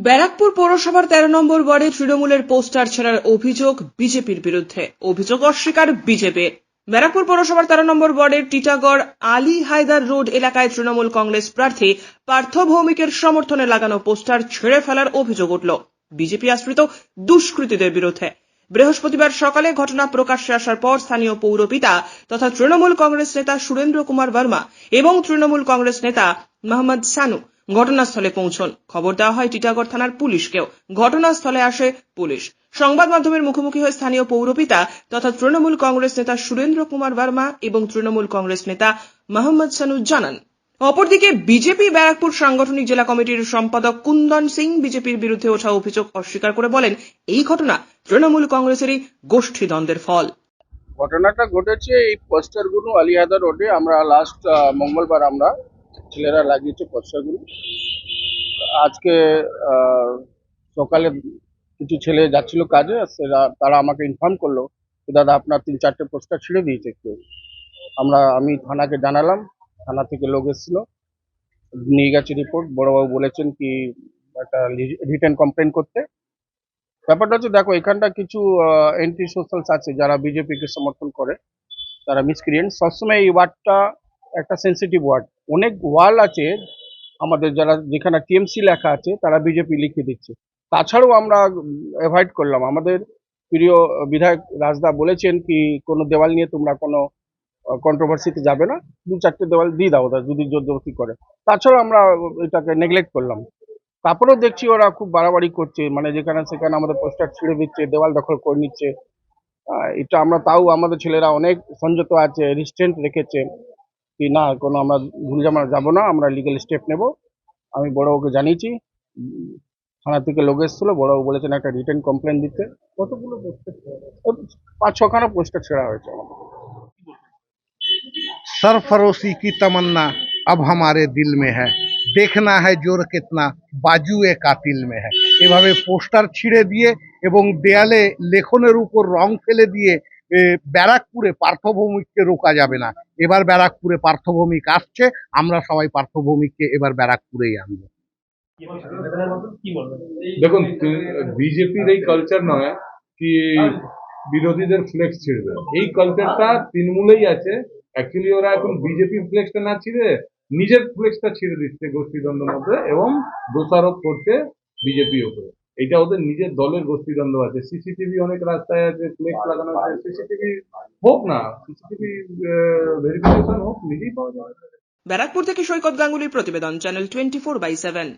ব্যারাকপুর পৌরসভার 13 নম্বর ওয়ার্ডে তৃণমূলের পোস্টার ছেঁড়ার অভিযোগ বিজেপির বিরুদ্ধে। অভিযোগ অস্বীকার বিজেপির। ব্যারাকপুর পৌরসভার 13 নম্বর ওয়ার্ডের টিটাগড় আলী হায়দার রোড এলাকায় তৃণমূল কংগ্রেস প্রার্থী পার্থ ভৌমিকের সমর্থনে লাগানো পোস্টার ছেড়ে ফেলার অভিযোগ উঠল বিজেপি আশ্রিত দুষ্কৃতীদের বিরুদ্ধে। বৃহস্পতিবার সকালে ঘটনা প্রকাশ্যে আসার পর স্থানীয় পৌরপিতা তথা তৃণমূল কংগ্রেস নেতা সুরেন্দ্র কুমার বর্মা এবং তৃণমূল কংগ্রেস নেতা মোহাম্মদ সানু ঘটনাস্থলে পৌঁছন। খবর দেওয়া হয় টিটাগড় থানার পুলিশকেও। ঘটনাস্থলে আসে পুলিশ। সংবাদ মাধ্যমের মুখোমুখি হয়ে স্থানীয় পৌরপিতা তথা তৃণমূল কংগ্রেস নেতা সুরেন্দ্র কুমার বর্মা এবং তৃণমূল কংগ্রেস নেতা মোহাম্মদ সানু জানান। অপরদিকে বিজেপি ব্যারাকপুর সাংগঠনিক জেলা কমিটির সম্পাদক কুন্দন সিং বিজেপির বিরুদ্ধে ওঠা অভিযোগ অস্বীকার করে বলেন, এই ঘটনা তৃণমূল কংগ্রেসেরই গোষ্ঠীদ্বন্দ্বের ফল। ঘটনাটা ঘটেছে এই পোস্টারগুলো আলিহায়দার রোডে। আমরা লাস্ট মঙ্গলবার আমরা ছেলেরা লাগিয়েছে পোস্টারগুলো। আজকে সকালে কিছু ছেলে যাচ্ছিল কাজে, তারা আমাকে ইনফর্ম করলো যে দাদা আপনার 3-4টে পোস্টার ছিঁড়ে দিয়েছে কেউ। আমি থানাকে জানালাম, থানা থেকে লোক এসেছিল, নিয়ে গেছে রিপোর্ট। বড়বাবু বলেছেন কি একটা রিটেন কমপ্লেন করতে। ব্যাপারটা হচ্ছে দেখো, এখানটা কিছু এন্টি সোশ্যালস আছে যারা বিজেপিকে সমর্থন করে, তারা মিসক্রিয়েন্ট। সবসময় এই ওয়ার্ডটা একটা সেন্সিটিভ ওয়ার্ড। অনেক ওয়াল আছে আমাদের, যারা যেখানে টিএমসি লেখা আছে তারা বিজেপি লিখে দিচ্ছে। তাছাড়াও আমরা অ্যাভয়েড করলাম। আমাদের প্রিয় বিধায়ক রাজদা বলেছেন কি কোনো দেওয়াল নিয়ে তোমরা কোনো কন্ট্রোভার্সিতে যাবে না, 2-4টে দেওয়াল দিয়ে দাও ওরা যদি জোর জবরদস্তি করে। তাছাড়াও আমরা এটাকে নেগলেক্ট করলাম। তারপরেও দেখছি ওরা খুব বাড়াবাড়ি করছে, মানে যেখানে সেখানে আমাদের পোস্টার ছিঁড়ে দিচ্ছে, দেওয়াল দখল করে নিচ্ছে। এটা আমরা তাও আমাদের ছেলেরা অনেক সংযত আছে, রিস্ট্রেন্ট রেখেছে কি না কোনো আমরা ভুল যাবো না, আমরা লিগ্যাল স্টেপ নেব। আমি বড়বাবুকে জানিয়েছি, থানা থেকে লোক এসেছিল, বড়বাবু বলেছেন একটা রিটেন কমপ্লেন দিতে। কতগুলো পোস্টার, 5-6খানা পোস্টার ছেঁড়া হয়েছে আমাদের। सरफरोशी की तमन्ना अब हमारे दिल में है, देखना है जोर कितना बाजुए कातिल में है। এভাবে পোস্টার ছিঁড়ে দিয়ে এবং দেয়ালে লেখনের উপর রং ফেলে দিয়ে ব্যারাকপুরে পার্থভৌমিককে রোকা যাবে না। এবার ব্যারাকপুরে পার্থভৌমিক আসছে, আমরা সবাই পার্থভৌমিককে এবার ব্যারাকপুরেই আনবো। দেখুন, বিজেপির এই কালচার নয় কি বিরোধীদের ফ্লেক্স ছিঁড়বে। এই কালচারটা তৃণমূলেই আছে। অ্যাকচুয়ালি ওরা এখন বিজেপি ফ্লেক্সটা না ছিঁড়ে নিজের ফ্লেক্সটা ছিঁড়ে দিচ্ছে গোষ্ঠীদ্বন্দ্বের মধ্যে এবং দোষারোপ করছে বিজেপির উপরে। এটা ওদের নিজের দলের গোষ্ঠীদ্বন্দ্ব আছে। সিসিটিভি অনেক রাস্তায় আছে, ফ্লেক্স লাগানো আছে। সিসিটিভি হোক না, সিসিটিভি ভেরিফিকেশন হোক, নিজেই পাওয়া যাবে। ব্যারাকপুর থেকে সৈকত গাঙ্গুলির প্রতিবেদন, চ্যানেল 24/7।